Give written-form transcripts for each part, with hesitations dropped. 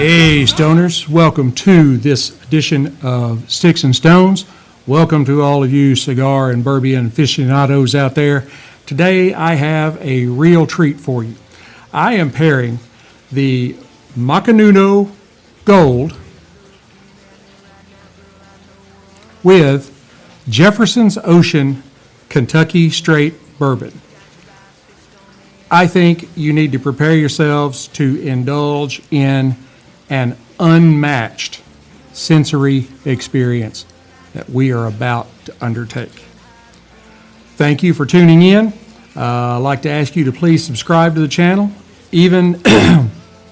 Hey, Stoners. Welcome to this edition of Sticks-n-Stonez. Welcome to all of you cigar and bourbon aficionados out there. Today, I have a real treat for you. I am pairing the Macanudo Gold with Jeffersons Ocean Kentucky Straight Bourbon. I think you need to prepare yourselves to indulge in an unmatched sensory experience that we are about to undertake. Thank you for tuning in. I'd like to ask you to please subscribe to the channel, even,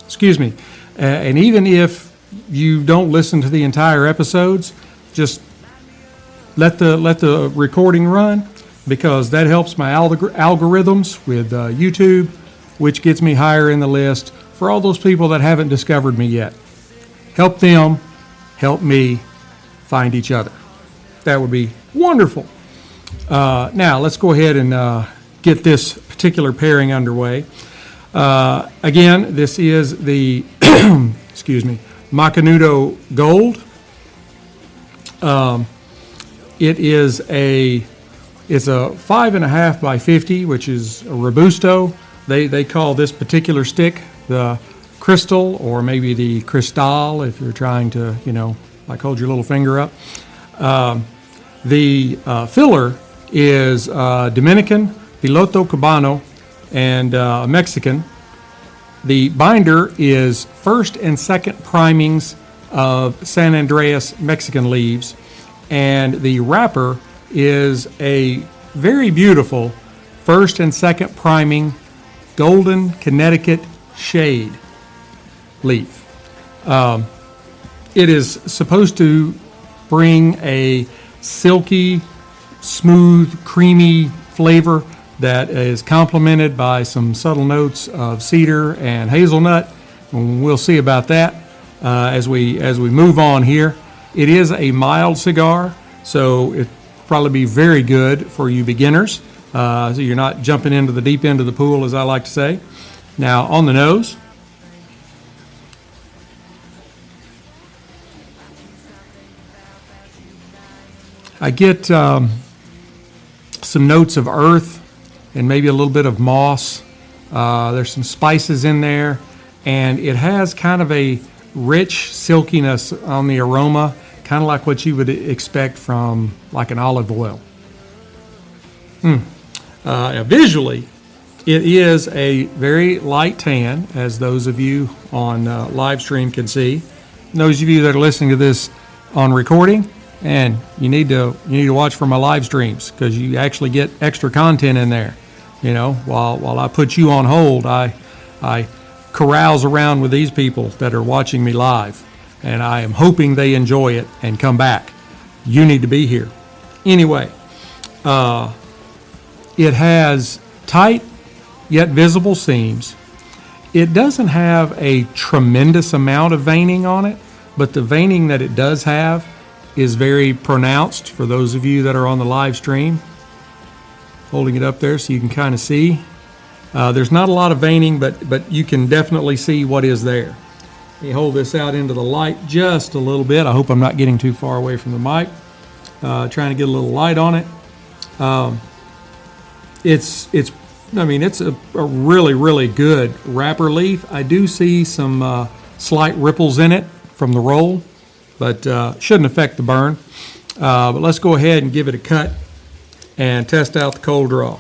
excuse me, and even if you don't listen to the entire episodes, just let the recording run, because that helps my algorithms with YouTube, which gets me higher in the list for all those people that haven't discovered me yet. Help them, help me find each other. That would be wonderful. Now, let's go ahead and get this particular pairing underway. Again, this is the excuse me, Macanudo Gold. It's a 5.5 by 50, which is a Robusto. They call this particular stick the Crystal, or maybe the Cristal if you're trying to, like hold your little finger up. The filler is Dominican, Piloto Cabano, and Mexican. The binder is first and second primings of San Andreas Mexican leaves, and the wrapper is a very beautiful first and second priming Golden Connecticut shade leaf. It is supposed to bring a silky, smooth, creamy flavor that is complemented by some subtle notes of cedar and hazelnut. We'll see about that as we move on here. It is a mild cigar, so it probably be very good for you beginners, so you're not jumping into the deep end of the pool, as I like to say. Now, on the nose, I get some notes of earth and maybe a little bit of moss. There's some spices in there, and it has kind of a rich silkiness on the aroma, kind of like what you would expect from like an olive oil. Visually, it is a very light tan, as those of you on live stream can see. And those of you that are listening to this on recording, and you need to watch for my live streams, because you actually get extra content in there. While I put you on hold, I carouse around with these people that are watching me live. And I am hoping they enjoy it and come back. You need to be here. Anyway, it has tight yet visible seams. It doesn't have a tremendous amount of veining on it, but the veining that it does have is very pronounced for those of you that are on the live stream. Holding it up there so you can kind of see. There's not a lot of veining, but you can definitely see what is there. Let me hold this out into the light just a little bit. I hope I'm not getting too far away from the mic. Trying to get a little light on it. It's a really, really good wrapper leaf. I do see some slight ripples in it from the roll, but shouldn't affect the burn. But let's go ahead and give it a cut and test out the cold draw.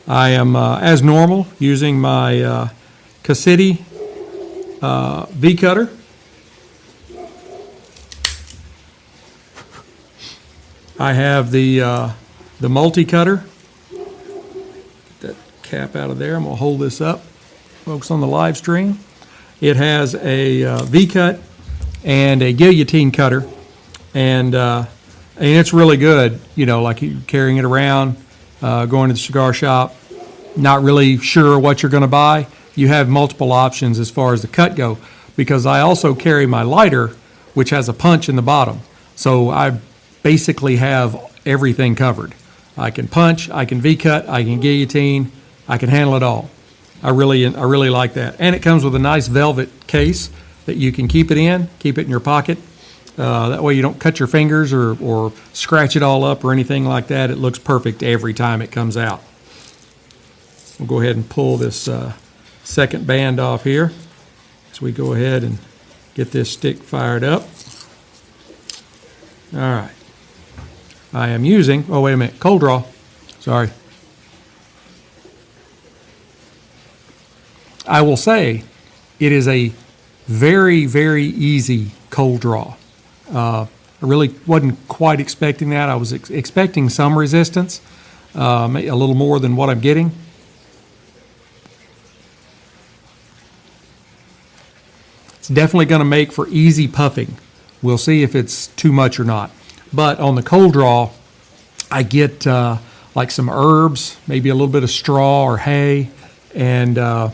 I am, as normal, using my Cassidy V cutter. I have the multi cutter. That cap out of there. I'm gonna hold this up, folks on the live stream. It has a V cut and a guillotine cutter, and it's really good. Like you're carrying it around, going to the cigar shop, not really sure what you're going to buy. You have multiple options as far as the cut go, because I also carry my lighter, which has a punch in the bottom. So I basically have everything covered. I can punch, I can V-cut, I can guillotine, I can handle it all. I really like that. And it comes with a nice velvet case that you can keep it in your pocket. That way you don't cut your fingers or scratch it all up or anything like that. It looks perfect every time it comes out. We'll go ahead and pull this second band off here as we go ahead and get this stick fired up. All right. I am using, oh wait a minute, cold draw. Sorry. I will say it is a very, very easy cold draw. I really wasn't quite expecting that. I was expecting some resistance, a little more than what I'm getting. It's definitely going to make for easy puffing. We'll see if it's too much or not. But on the cold draw, I get like some herbs, maybe a little bit of straw or hay, and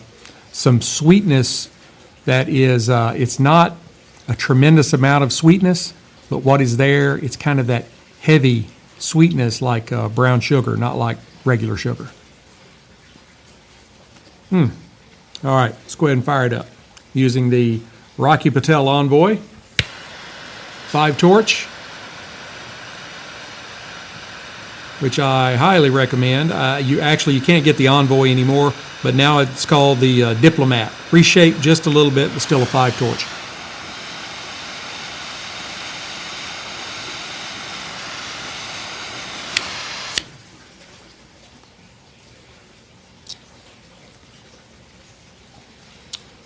some sweetness that is, it's not a tremendous amount of sweetness, but what is there, it's kind of that heavy sweetness like brown sugar, not like regular sugar. All right, let's go ahead and fire it up using the Rocky Patel Envoy 5 torch, which I highly recommend. You can't get the Envoy anymore, but now it's called the Diplomat. Reshaped just a little bit, but still a 5 torch.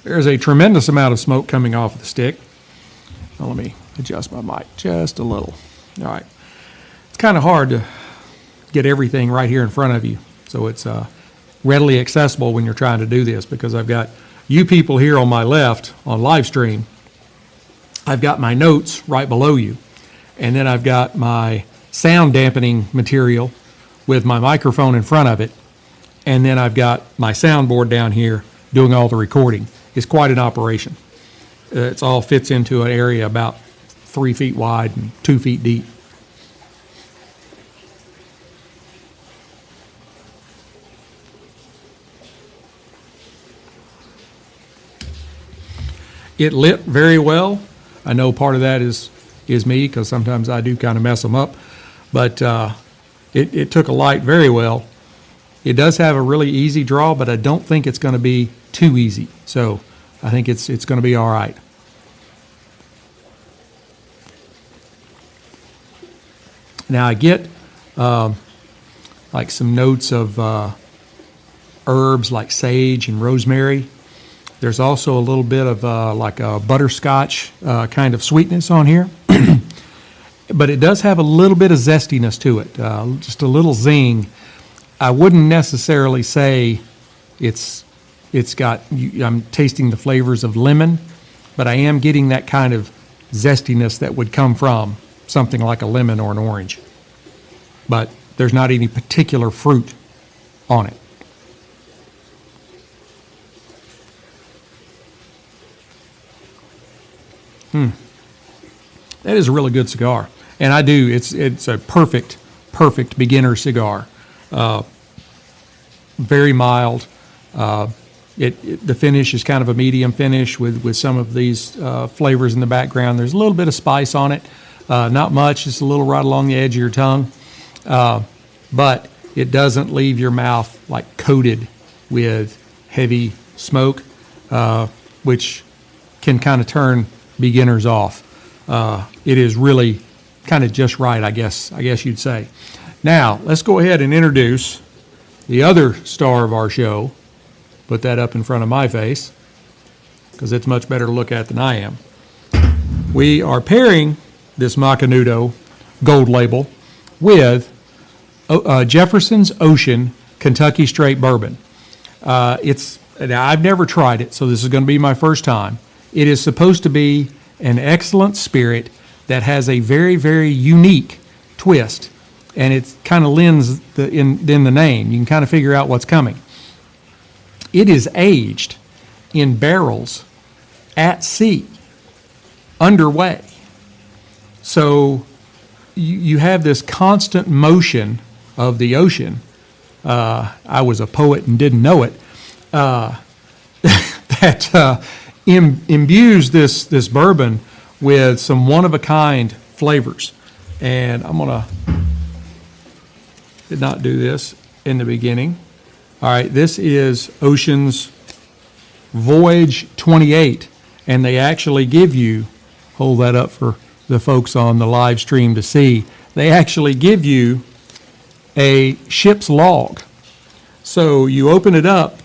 There's a tremendous amount of smoke coming off of the stick. Now let me adjust my mic just a little. All right. It's kind of hard to get everything right here in front of you, so it's readily accessible when you're trying to do this, because I've got you people here on my left on live stream. I've got my notes right below you, and then I've got my sound dampening material with my microphone in front of it, and then I've got my soundboard down here doing all the recording. It's quite an operation. It all fits into an area about 3 feet wide and 2 feet deep. It lit very well. I know part of that is me, because sometimes I do kind of mess them up, but it took a light very well. It does have a really easy draw, but I don't think it's going to be too easy. So I think it's going to be all right. Now I get like some notes of herbs like sage and rosemary. There's also a little bit of like a butterscotch kind of sweetness on here. But it does have a little bit of zestiness to it, just a little zing. I wouldn't necessarily say I'm tasting the flavors of lemon, but I am getting that kind of zestiness that would come from something like a lemon or an orange. But there's not any particular fruit on it. That is a really good cigar. And it's a perfect beginner cigar. Very mild. The finish is kind of a medium finish with some of these flavors in the background. There's a little bit of spice on it. Not much, just a little right along the edge of your tongue. But it doesn't leave your mouth like coated with heavy smoke, which can kind of turn beginners off. It is really kind of just right, I guess you'd say. Now, let's go ahead and introduce the other star of our show. Put that up in front of my face, because it's much better to look at than I am. We are pairing this Macanudo gold label with Jeffersons Ocean Kentucky Straight Bourbon. Now, I've never tried it, so this is going to be my first time. It is supposed to be an excellent spirit that has a very, very unique twist, and it kind of lends in the name. You can kind of figure out what's coming. It is aged in barrels at sea, underway. So you have this constant motion of the ocean. I was a poet and didn't know it. That imbues this bourbon with some one-of-a-kind flavors. And I'm going to, did not do this in the beginning. All right, this is Ocean's Voyage 28, and they actually give you, hold that up for the folks on the live stream to see, they actually give you a ship's log. So you open it up,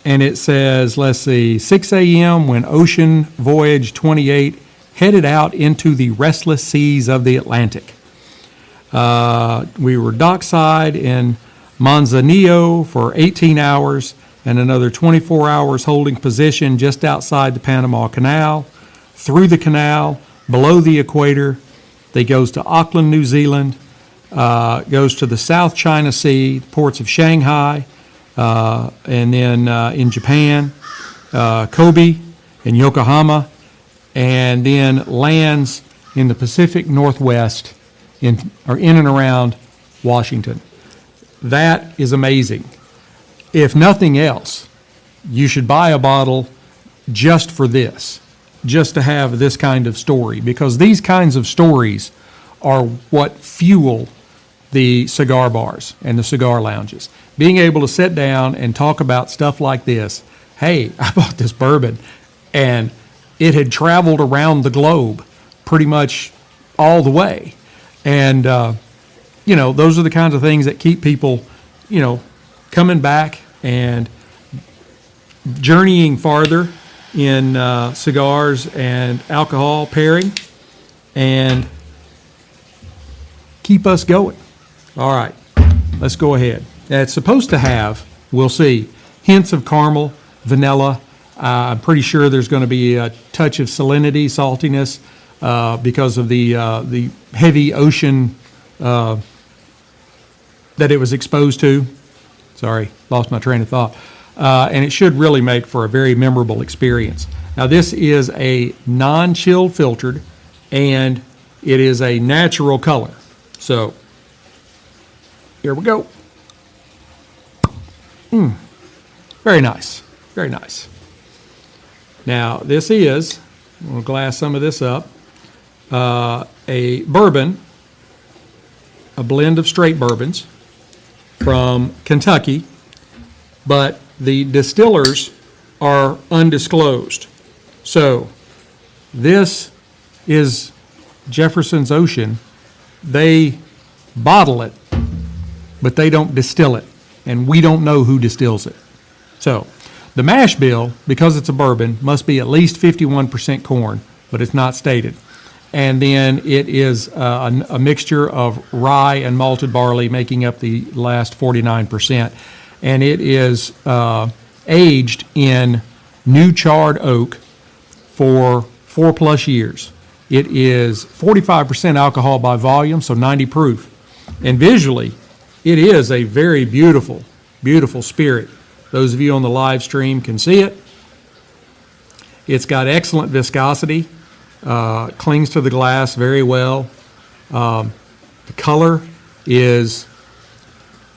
and it says, let's see, 6 a.m. when Ocean Voyage 28 headed out into the restless seas of the Atlantic. We were dockside in Manzanillo for 18 hours and another 24 hours holding position just outside the Panama Canal, through the canal, below the equator. They goes to Auckland, New Zealand, goes to the South China Sea, ports of Shanghai, and then in Japan, Kobe and Yokohama, and then lands in the Pacific Northwest in and around Washington. That is amazing. If nothing else, you should buy a bottle just for this, just to have this kind of story, because these kinds of stories are what fuel the cigar bars and the cigar lounges. Being able to sit down and talk about stuff like this. Hey, I bought this bourbon, and it had traveled around the globe pretty much all the way. And, those are the kinds of things that keep people, coming back and journeying farther in cigars and alcohol pairing, and keep us going. All right, let's go ahead. It's supposed to have, we'll see, hints of caramel, vanilla. I'm pretty sure there's going to be a touch of salinity, saltiness, because of the heavy ocean that it was exposed to. Sorry, lost my train of thought. And it should really make for a very memorable experience. Now, this is a non-chill filtered, and it is a natural color. So, here we go. Very nice, very nice. Now, this is, we'll glass some of this up, a bourbon, a blend of straight bourbons from Kentucky, but the distillers are undisclosed. So this is Jefferson's Ocean. They bottle it, but they don't distill it, and we don't know who distills it. So the mash bill, because it's a bourbon, must be at least 51% corn, but it's not stated. And then it is a mixture of rye and malted barley making up the last 49%. And it is aged in new charred oak for 4+ years. It is 45% alcohol by volume, so 90 proof. And visually, it is a very beautiful, beautiful spirit. Those of you on the live stream can see it. It's got excellent viscosity, clings to the glass very well. The color is,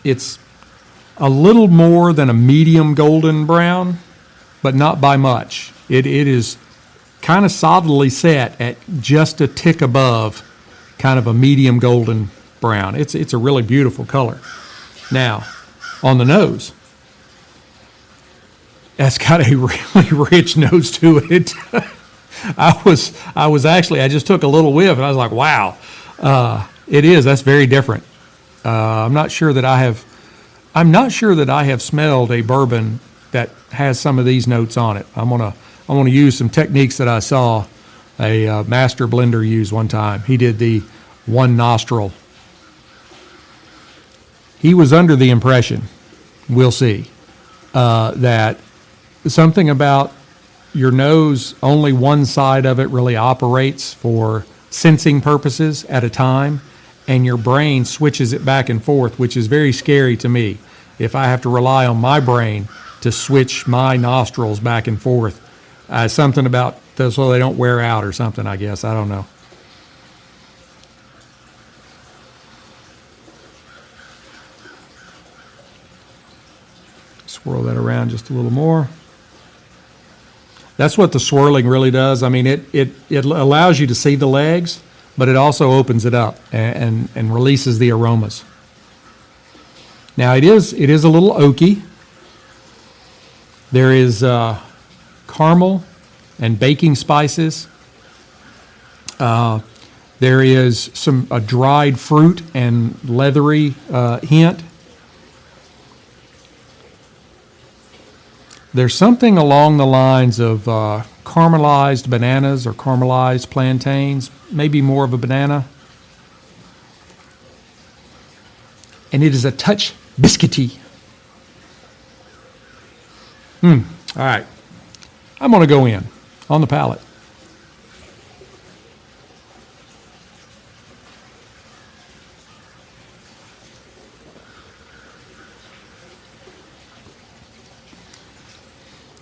it's a little more than a medium golden brown, but not by much. It is kind of solidly set at just a tick above kind of a medium golden brown. It's a really beautiful color. Now, on the nose, that's got a really rich nose to it. I just took a little whiff and I was like, wow, that's very different. I'm not sure that I have smelled a bourbon that has some of these notes on it. I'm gonna use some techniques that I saw a master blender use one time. He did the one nostril. He was under the impression, we'll see, that something about your nose, only one side of it really operates for sensing purposes at a time, and your brain switches it back and forth, which is very scary to me. If I have to rely on my brain to switch my nostrils back and forth, something about this, so they don't wear out or something, I guess. I don't know. Swirl that around just a little more. That's what the swirling really does. I mean, it allows you to see the legs, but it also opens it up and releases the aromas. Now it is a little oaky. There is caramel and baking spices. There is a dried fruit and leathery hint. There's something along the lines of caramelized bananas or caramelized plantains, maybe more of a banana. And it is a touch biscuity. All right. I'm going to go in on the palate.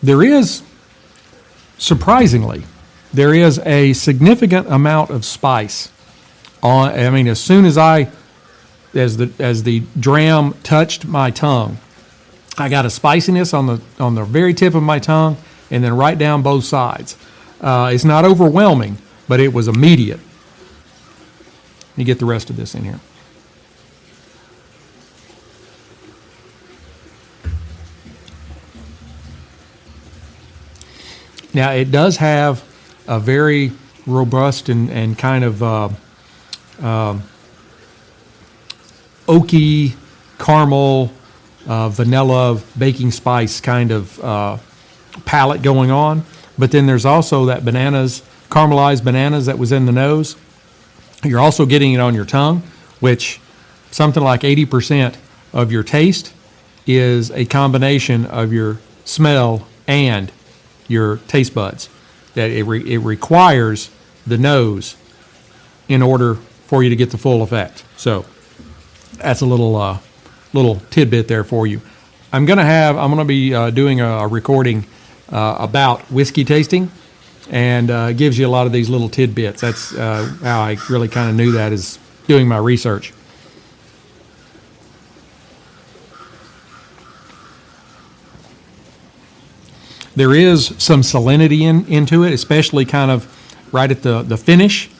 There is, surprisingly, there is a significant amount of spice on. I mean, as soon as the dram touched my tongue, I got a spiciness on the very tip of my tongue, and then right down both sides. It's not overwhelming, but it was immediate. Let me get the rest of this in here. Now, it does have a very robust and kind of oaky, caramel, vanilla, baking spice kind of palette going on. But then there's also that caramelized bananas that was in the nose. You're also getting it on your tongue, which something like 80% of your taste is a combination of your smell and your taste buds. That it requires the nose in order for you to get the full effect. So that's a little tidbit there for you. I'm gonna be doing a recording about whiskey tasting, and gives you a lot of these little tidbits. That's how I really kind of knew that, is doing my research. There is some salinity into it, especially kind of right at the finish,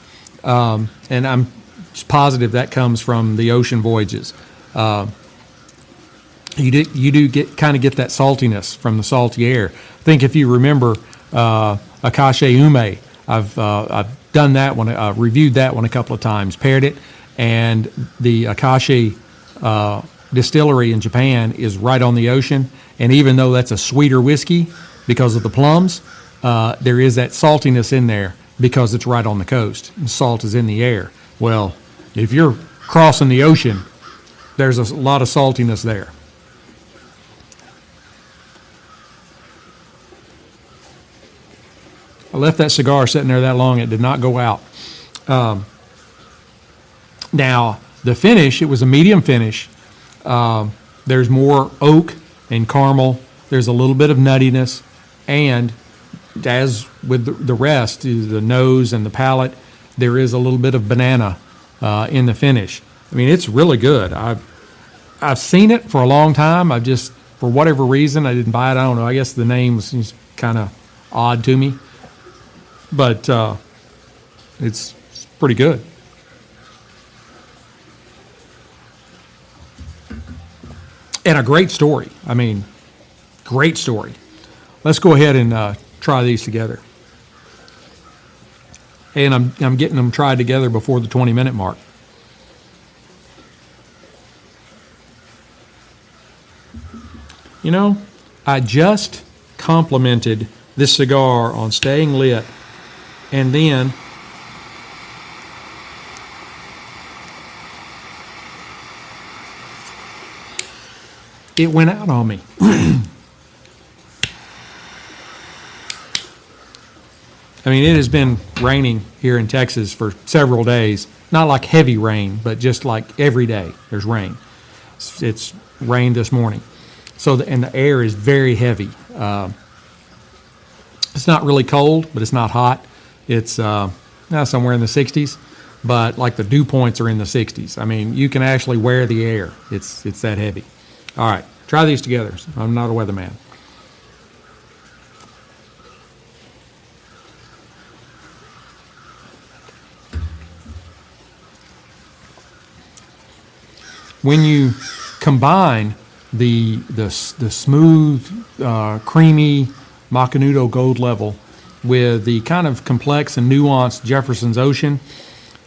and I'm positive that comes from the ocean voyages. You do get that saltiness from the salty air. I think if you remember Akashi Ume, I've done that one, reviewed that one a couple of times, paired it, and the Akashi distillery in Japan is right on the ocean, and even though that's a sweeter whiskey because of the plums, there is that saltiness in there because it's right on the coast, and salt is in the air. Well, if you're crossing the ocean, there's a lot of saltiness there. I left that cigar sitting there that long, it did not go out. Now, the finish, it was a medium finish. There's more oak and caramel. There's a little bit of nuttiness. And as with the rest, the nose and the palate, there is a little bit of banana in the finish. I mean, it's really good. I've seen it for a long time. I've just, for whatever reason, I didn't buy it. I don't know. I guess the name was kind of odd to me. But it's pretty good. And a great story. I mean, great story. Let's go ahead and try these together. And I'm getting them tried together before the 20-minute mark. You know, I just complimented this cigar on staying lit, and then it went out on me. I mean, it has been raining here in Texas for several days. Not like heavy rain, but just like every day there's rain. It's rained this morning. And the air is very heavy. It's not really cold, but it's not hot. It's somewhere in the 60s, but like the dew points are in the 60s. I mean, you can actually wear the air. It's that heavy. All right, try these together. I'm not a weatherman. when you combine the smooth, creamy Macanudo Gold Level with the kind of complex and nuanced Jefferson's Ocean,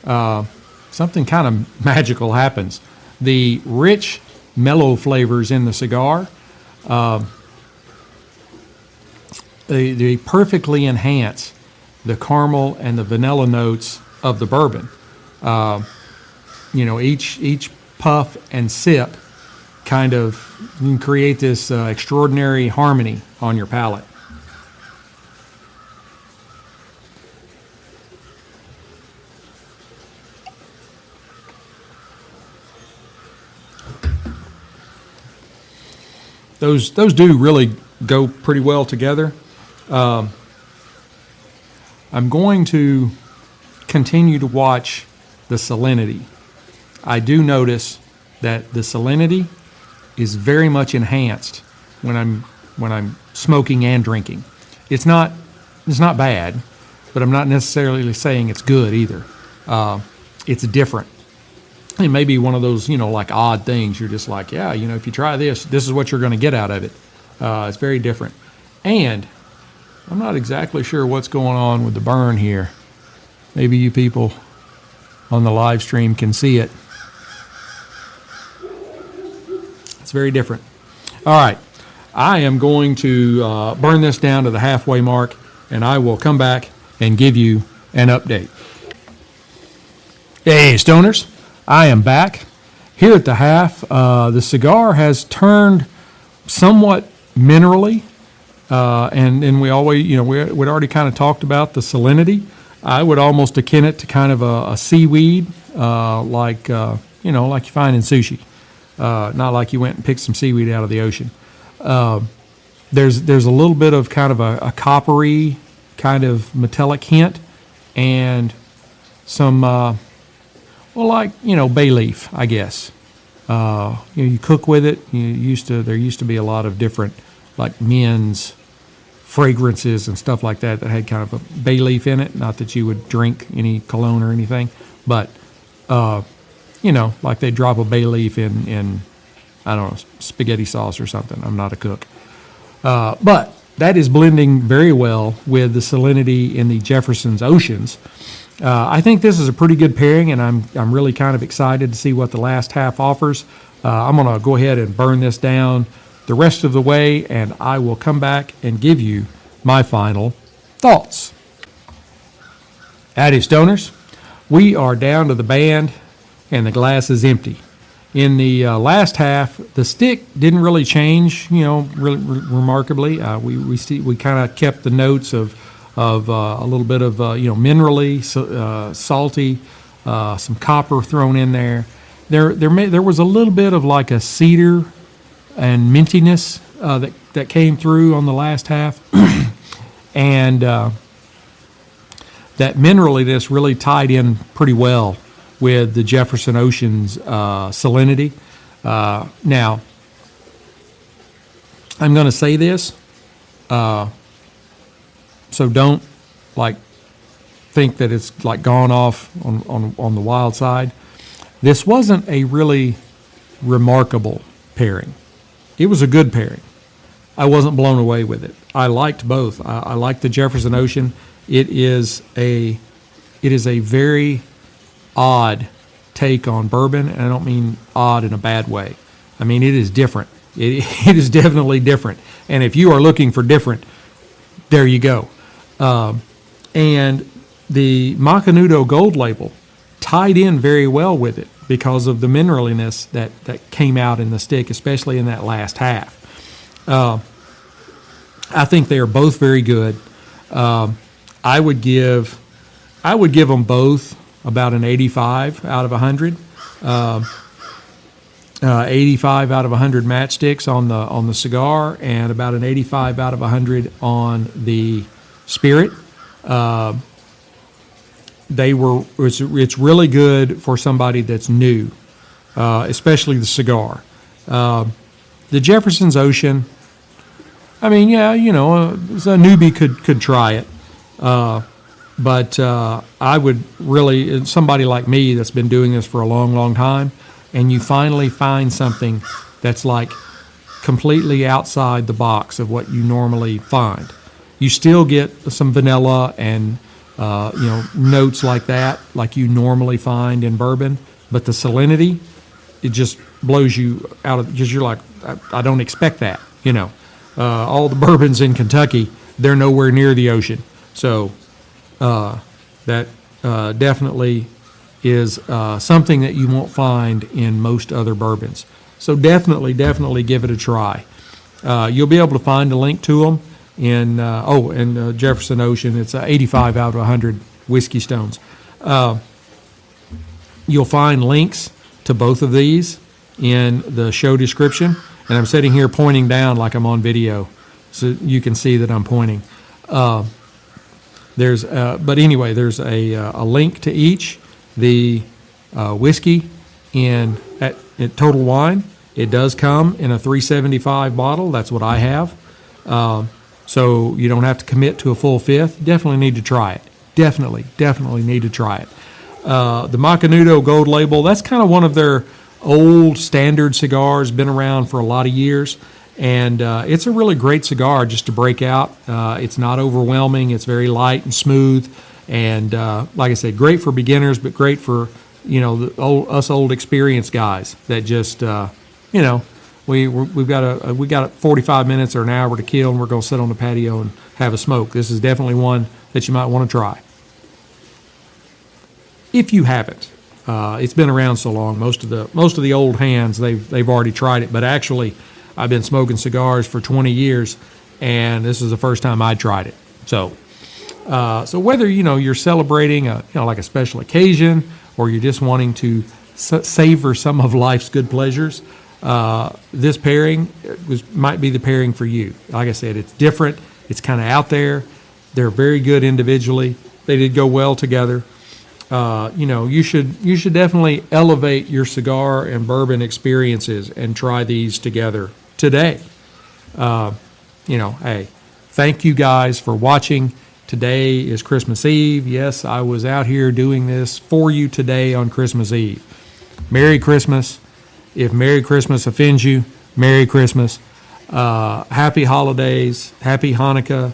something kind of magical happens. The rich, mellow flavors in the cigar, they perfectly enhance the caramel and the vanilla notes of the bourbon. Each puff and sip kind of can create this extraordinary harmony on your palate. Those do really go pretty well together. I'm going to continue to watch the salinity. I do notice that the salinity is very much enhanced when I'm smoking and drinking. It's not bad, but I'm not necessarily saying it's good either. It's different. It may be one of those, like odd things. You're just like, yeah, if you try this is what you're going to get out of it. It's very different. And I'm not exactly sure what's going on with the burn here. Maybe you people on the live stream can see it. It's very different. All right. I am going to burn this down to the halfway mark, and I will come back and give you an update. Hey, Stoners. I am back here at the half. The cigar has turned somewhat minerally, and we always, we'd already kind of talked about the salinity. I would almost akin it to kind of a seaweed, like you find in sushi. Not like you went and picked some seaweed out of the ocean. There's a little bit of kind of a coppery kind of metallic hint, and some. Bay leaf, I guess. You cook with it. There used to be a lot of different, like men's fragrances and stuff like that had kind of a bay leaf in it. Not that you would drink any cologne or anything, but like they drop a bay leaf in I don't know, spaghetti sauce or something. I'm not a cook, but that is blending very well with the salinity in the Jefferson's Oceans. I think this is a pretty good pairing, and I'm really kind of excited to see what the last half offers. I'm going to go ahead and burn this down the rest of the way, and I will come back and give you my final thoughts. Howdy, Stoners. We are down to the band, and the glass is empty. In the last half, the stick didn't really change, remarkably. We kind of kept the notes of a little bit of minerally, salty, some copper thrown in there. There was a little bit of like a cedar and mintiness that came through on the last half, and that mineraliness really tied in pretty well with the Jefferson Ocean's salinity. Now, I'm going to say this. So don't think that it's like gone off on the wild side. This wasn't a really remarkable pairing. It was a good pairing. I wasn't blown away with it. I liked both. I liked the Jefferson Ocean. It is a very odd take on bourbon, and I don't mean odd in a bad way. I mean, it is different. It is definitely different. And if you are looking for different, there you go. And the Macanudo Gold Label tied in very well with it because of the mineraliness that came out in the stick, especially in that last half. I think they are both very good. I would give them both about an 85 out of 100. 85 out of 100 matchsticks on the cigar, and about an 85 out of 100 on the Spirit. It's really good for somebody that's new, especially the cigar. The Jefferson's Ocean, I mean, yeah, a newbie could try it. But I would really, somebody like me that's been doing this for a long, long time, and you finally find something that's like completely outside the box of what you normally find. You still get some vanilla and notes like that, like you normally find in bourbon, but the salinity, it just blows you out of. Just you're like, I don't expect that. All the bourbons in Kentucky, they're nowhere near the ocean, so that definitely is something that you won't find in most other bourbons. So definitely give it a try. You'll be able to find a link to them in Jefferson Ocean. It's 85 out of 100 whiskey stones. You'll find links to both of these in the show description, and I'm sitting here pointing down like I'm on video, so you can see that I'm pointing. There's a link to each. The whiskey at Total Wine, it does come in a 375 bottle. That's what I have. So you don't have to commit to a full fifth. Definitely need to try it. Definitely need to try it. The Macanudo Gold Label, that's kind of one of their old standard cigars, been around for a lot of years. And it's a really great cigar just to break out. It's not overwhelming. It's very light and smooth. And like I said, great for beginners, but great for, us old experienced guys that just, we got 45 minutes or an hour to kill, and we're going to sit on the patio and have a smoke. This is definitely one that you might want to try. If you haven't, it's been around so long. Most of the old hands, they've already tried it. But actually, I've been smoking cigars for 20 years, and this is the first time I tried it. So whether you're celebrating like a special occasion, or you're just wanting to savor some of life's good pleasures, this pairing might be the pairing for you. Like I said, it's different. It's kind of out there. They're very good individually. They did go well together. You should definitely elevate your cigar and bourbon experiences and try these together today. Hey, thank you guys for watching. Today is Christmas Eve. Yes, I was out here doing this for you today on Christmas Eve. Merry Christmas. If Merry Christmas offends you, Merry Christmas. Happy holidays. Happy Hanukkah.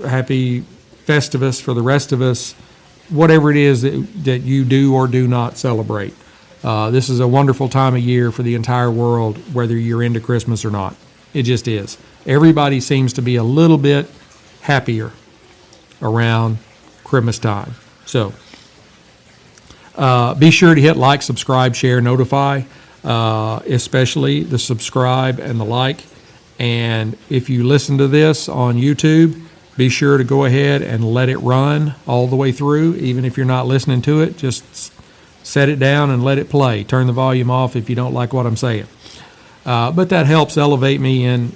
Happy Festivus for the rest of us. Whatever it is that you do or do not celebrate. This is a wonderful time of year for the entire world, whether you're into Christmas or not. It just is. Everybody seems to be a little bit happier around Christmas time. So be sure to hit like, subscribe, share, notify, especially the subscribe and the like. And if you listen to this on YouTube, be sure to go ahead and let it run all the way through. Even if you're not listening to it, just set it down and let it play. Turn the volume off if you don't like what I'm saying. But that helps elevate me in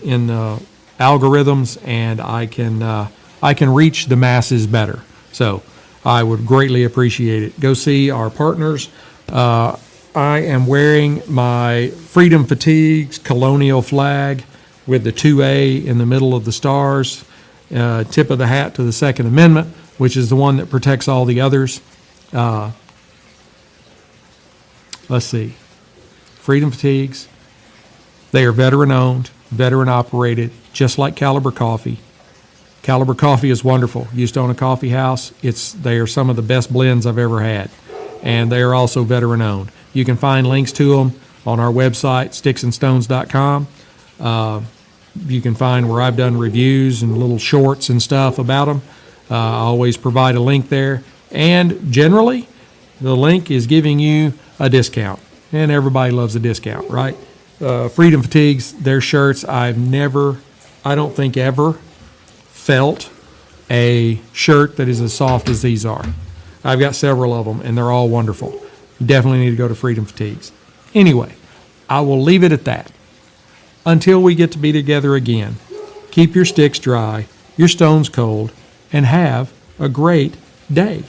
algorithms, and I can reach the masses better. So I would greatly appreciate it. Go see our partners. I am wearing my Freedom Fatigues colonial flag with the 2A in the middle of the stars. Tip of the hat to the Second Amendment, which is the one that protects all the others. Let's see. Freedom Fatigues. They are veteran-owned, veteran-operated, just like Caliber Coffee. Caliber Coffee is wonderful. Used to own a coffee house. They are some of the best blends I've ever had. And they are also veteran-owned. You can find links to them on our website, Sticks-n-Stonez.com. You can find where I've done reviews and little shorts and stuff about them. I always provide a link there. And generally, the link is giving you a discount. And everybody loves a discount, right? Freedom Fatigues, their shirts, I don't think ever felt a shirt that is as soft as these are. I've got several of them, and they're all wonderful. You definitely need to go to Freedom Fatigues. Anyway, I will leave it at that. Until we get to be together again, keep your sticks dry, your stones cold, and have a great day.